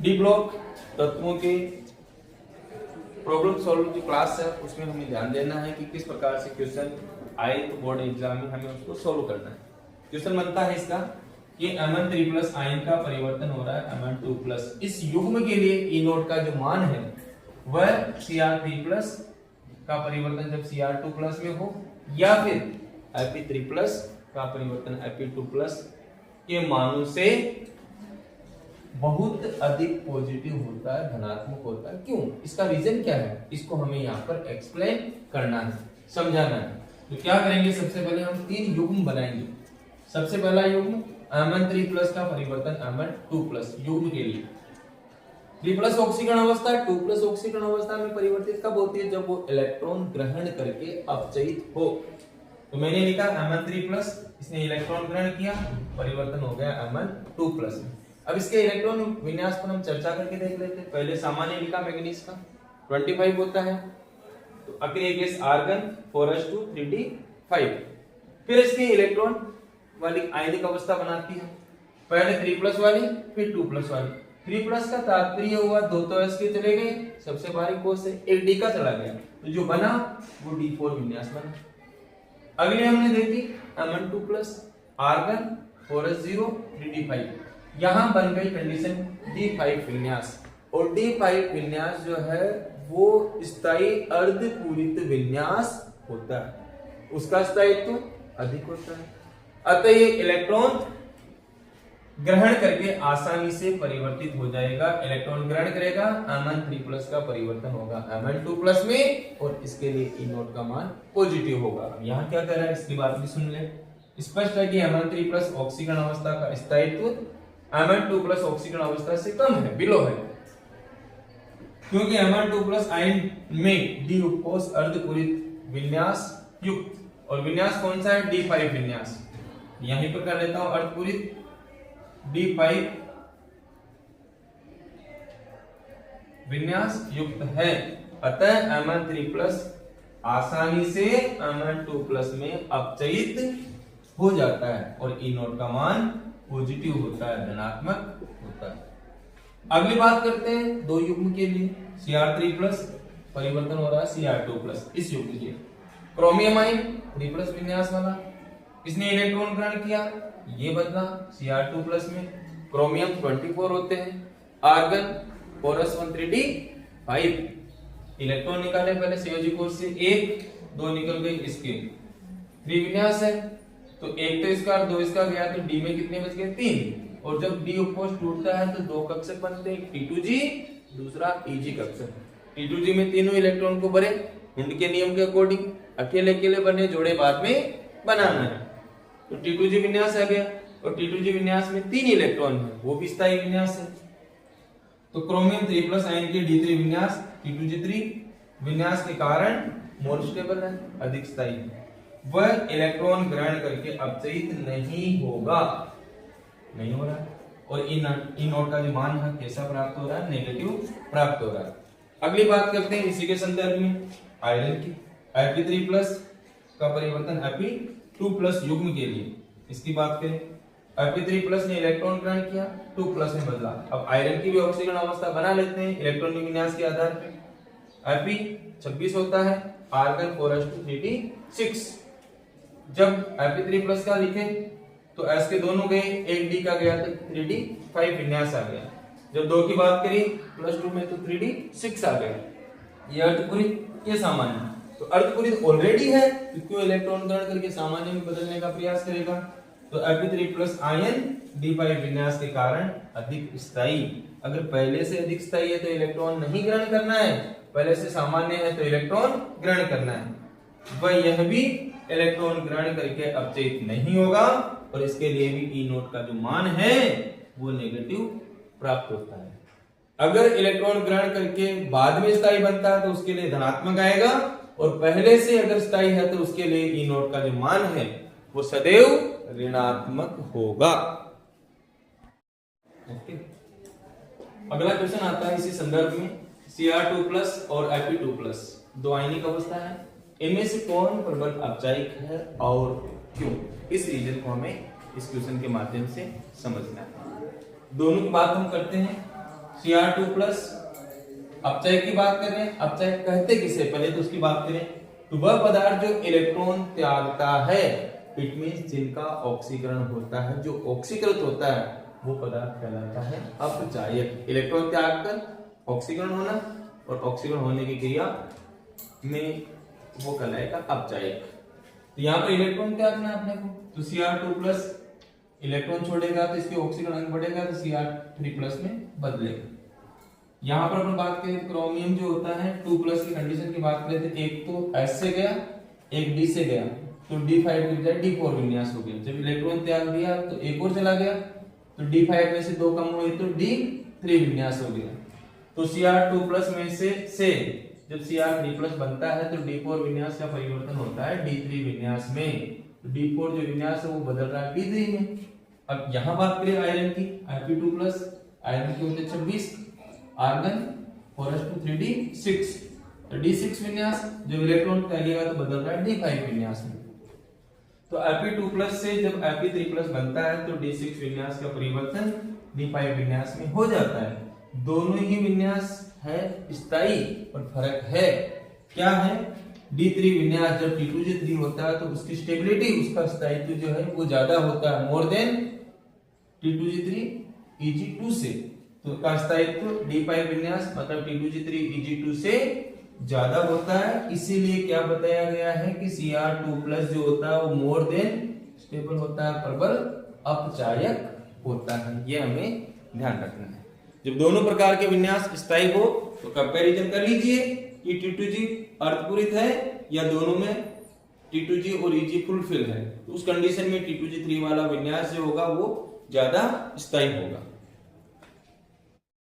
D block तत्वों के problem solve की क्लास है, उसमें हमें ध्यान देना है कि किस प्रकार से क्वेश्चन आए तो बोर्ड एग्जाम में हमें उसको सॉल्व करना है। क्वेश्चन बनता है इसका कि Mn3 प्लस आयन का परिवर्तन हो रहा है Mn2 प्लस। इस युग्म के लिए ई नोट का जो मान है वह Cr3 प्लस का परिवर्तन जब Cr2 प्लस में हो या फिर Fe3 प्लस का परिवर्तन Fe2 प्लस के मानों से बहुत अधिक पॉजिटिव होता है, धनात्मक होता है। क्यों? इसका रीजन क्या है, इसको हमें यहाँ पर एक्सप्लेन करना है, समझाना है। तो क्या करेंगे, सबसे पहले हम तीन युग्म बनाएंगे। सबसे पहला युग्म Mn3 प्लस का परिवर्तन Mn2 प्लस युग्म के लिए 3 प्लस ऑक्सीकरण अवस्था 2 प्लस ऑक्सीकरण अवस्था में परिवर्तित कब होती है, जब वो इलेक्ट्रॉन ग्रहण करके अपचयित हो। तो मैंने लिखा Mn3 प्लस, इसने इलेक्ट्रॉन ग्रहण किया, परिवर्तन हो गया Mn2 प्लस में। अब इसके इलेक्ट्रॉन विन्यास पर हम चर्चा करके देख लेते हैं। पहले सामान्य लिखा मैग्नीज का 25 होता है, तो अक्रिय गैस आर्गन 4s2 3d5। फिर इसकी इलेक्ट्रॉन वाली आयनिक अवस्था बनाती है, पहले 3 प्लस वाली फिर 2 प्लस वाली। 3 प्लस का तात्पर्य हुआ दो तो s के चले गए, सबसे बारीक कोष से एक d का चला गया, तो जो बना वो d4 विन्यास बना। अगले हमने देखी Mn2 plus argon 4s0 3d5, यहां बन गई कंडीशन d5 विन्यास। और d5 विन्यास जो है वो स्थायी अर्धपूरित विन्यास होता है, उसका स्थायित्व अधिक होता है, अतः ये इलेक्ट्रॉन ग्रहण करके आसानी से परिवर्तित हो जाएगा। इलेक्ट्रॉन ग्रहण करेगा, Mn3 प्लस का परिवर्तन होगा Mn2 प्लस में, और इसके लिए ई नोट का मान पॉजिटिव होगा। अब यहाँ क्या कर रहा है, इसकी बात भी सुन ले। स्पष्ट है कि Mn3 प्लस ऑक्सीकरण अवस्था का स्थायित्व Mn2 प्लस ऑक्सीकरण अवस्था से कम है, बिलो है, क्योंकि Mn2 प्लस आयन में डी उपकोष अर्धपूरित विन्यास युक्त, और विन्यास कौन सा है, d5 विन्यास। यहीं पर कर लेता हूं, अर्धपूरित d5 विन्यास युक्त है, अतः Mn3 प्लस आसानी से Mn2 प्लस में अपचयित हो जाता है और ई नोट का मान पॉजिटिव होता है, धनात्मक होता है। अगली बात करते हैं दो युग्म के लिए। Cr3 प्लस परिवर्तन हो रहा है Cr2 प्लस, इस युग्म के क्रोमियम आयन 3 प्लस विन्यास वाला, इसने इलेक्ट्रॉन ग्रहण किया, ये बदला Cr2 प्लस में। क्रोमियम 24 होते हैं, आर्गन 4s1 3d5, इलेक्ट्रॉन निकाले पहले संयोजी कोष से, एक दो निकल गई इसके, 3 विन्यास है, तो एक तो इसका और दो इसका गया, तो डी में कितने बच गए, 3। और जब डी उपकोष टूटता है तो दो कक्षक बनते हैं, T2G दूसरा Eg कक्षक। T2G में तीनों इलेक्ट्रॉन को भरे हिंड के नियम के अकॉर्डिंग, अकेले अकेले बने जोड़े बाद में बनाना है, तो T2G विन्यास आ गया, और T2G विन्यास में 3 इलेक्ट्रॉन है, वो भी स्थायी विन्यास है। तो क्रोमियम 3 प्लस आयन के D3 विन्यास T2G3 विन्यास के कारण मोर स्टेबल है, अधिक स्थायी है, वह इलेक्ट्रॉन ग्रहण करके अपचयित नहीं होगा, नहीं हो रहा है। और ई नोट का जो मान है कैसा प्राप्त हो रहा है, नेगेटिव प्राप्त हो रहा है। अगली बात करते हैं इसी के संदर्भ में आयरन की। Fe3 प्लस का परिवर्तन Fe2 प्लस युग्म के लिए, इसकी बात करें, Fe3 प्लस ने इलेक्ट्रॉन ग्रहण किया, 2 प्लस में बदला। अब आयरन की भी ऑक्सीकरण अवस्था बना लेते हैं इलेक्ट्रॉन विन्यास के आधार पर। Fe26 होता है, आर्गन 4s2 3d6। जब Fe3 प्लस का लिखे तो s के दोनों गए, एक d का गया तो 3d5 विन्यास आ गया। जब दो की बात करी +2 में तो 3d6 आ गया। ये अर्धपूरित, ये सामान्य। तो अर्धपूरित ऑलरेडी है, तो क्यों इलेक्ट्रॉन ग्रहण करके सामान्य में बदलने का प्रयास करेगा। तो Fe3 प्लस आयन d5 विन्यास के कारण अधिक स्थायी। अगर पहले से अधिक स्थायी है तो इलेक्ट्रॉन नहीं ग्रहण करना है, पहले से सामान्य है तो इलेक्ट्रॉन ग्रहण करना है। वह यह भी इलेक्ट्रॉन ग्रहण करके अपचयित नहीं होगा, और इसके लिए भी ई नोट का जो मान है वो नेगेटिव प्राप्त होता है। अगर इलेक्ट्रॉन ग्रहण करके बाद में स्थायी बनता है तो उसके लिए धनात्मक आएगा, और पहले से अगर स्थायी है तो उसके लिए ई नोट का जो मान है वो सदैव ऋणात्मक होगा। ओके, अगला क्वेश्चन आता है इसी संदर्भ में। Cr2 प्लस और Fe2 प्लस दो आयनिक अवस्था है, इनमें से कौन प्रबल अपचायिक है और क्यों, इस रीजन को हमें इस क्वेश्चन के माध्यम से समझना है। दोनों की बात हम करते हैं। Cr2 प्लस अपचयक की बात कर रहे हैं। अपचयक कहते किसे, पहले तो उसकी बात करें। तो वह पदार्थ जो इलेक्ट्रॉन त्यागता है, इट मींस जिनका ऑक्सीकरण होता है, जो ऑक्सीकृत होता है वो पदार्थ कहलाता है अपचायक। इलेक्ट्रॉन त्याग कर ऑक्सीकरण होना और ऑक्सीकरण होने की क्रिया में वो कहलाएगा अपचायक। तो यहाँ पर इलेक्ट्रॉन त्यागना है अपने को, तो Cr2 प्लस इलेक्ट्रॉन छोड़ेगा तो इसके ऑक्सीकरण अंक बढ़ेगा, तो Cr3 प्लस में बदलेगा। यहाँ पर अपन बात करें क्रोमियम जो होता है 2 प्लस की कंडीशन की बात करें तो एक तो S से गया, एक D से गया, तो D5 की बजाय D4 विन्यास हो गया। जब इलेक्ट्रॉन त्याग दिया तो एक और चला गया, तो D5 में से 2 कम हुए तो D3 विन्यास हो गया। तो Cr2 प्लस में से जब Cr3 प्लस बनता है तो D4 विन्यास का परिवर्तन होता है D3 विन्यास में। तो D4 जो विन्यास है वो बदल रहा है D3 में। अब यहाँ बात करें आयरन की, Fe2 प्लस आयरन के होते 26, आर्गन 4s2 3d6, तो D6 विन्यास, जब इलेक्ट्रॉन त्यागेगा तो बदल रहा है D5 विन्यास में। तो Fe2 प्लस से जब Fe3 प्लस बनता है तो D6 विन्यास का परिवर्तन D5 विन्यास में हो जाता है। दोनों ही विन्यास है स्थायी, और फर्क है क्या है, D3 विन्यास जब T2G3 होता है तो उसकी स्टेबिलिटी, उसका स्थायित्व जो है वो ज्यादा होता है मोर देन T2G3 Eg2 से। तो का स्थायित्व D5 विन्यास मतलब T2G3 Eg2 से ज्यादा होता है, इसीलिए क्या बताया गया है कि Cr2 प्लस जो होता है वो मोर देन स्टेबल होता है, प्रबल अपचायक होता है। ये हमें ध्यान रखना है। जब दोनों प्रकार के विन्यास स्थायी हो तो कंपैरिजन कर लीजिए कि T2G अर्धपूरित है या दोनों में T2G और Eg फुलफिल है। तो उस कंडीशन में T2G3 वाला विन्यास जो होगा वो ज्यादा स्थायी होगा।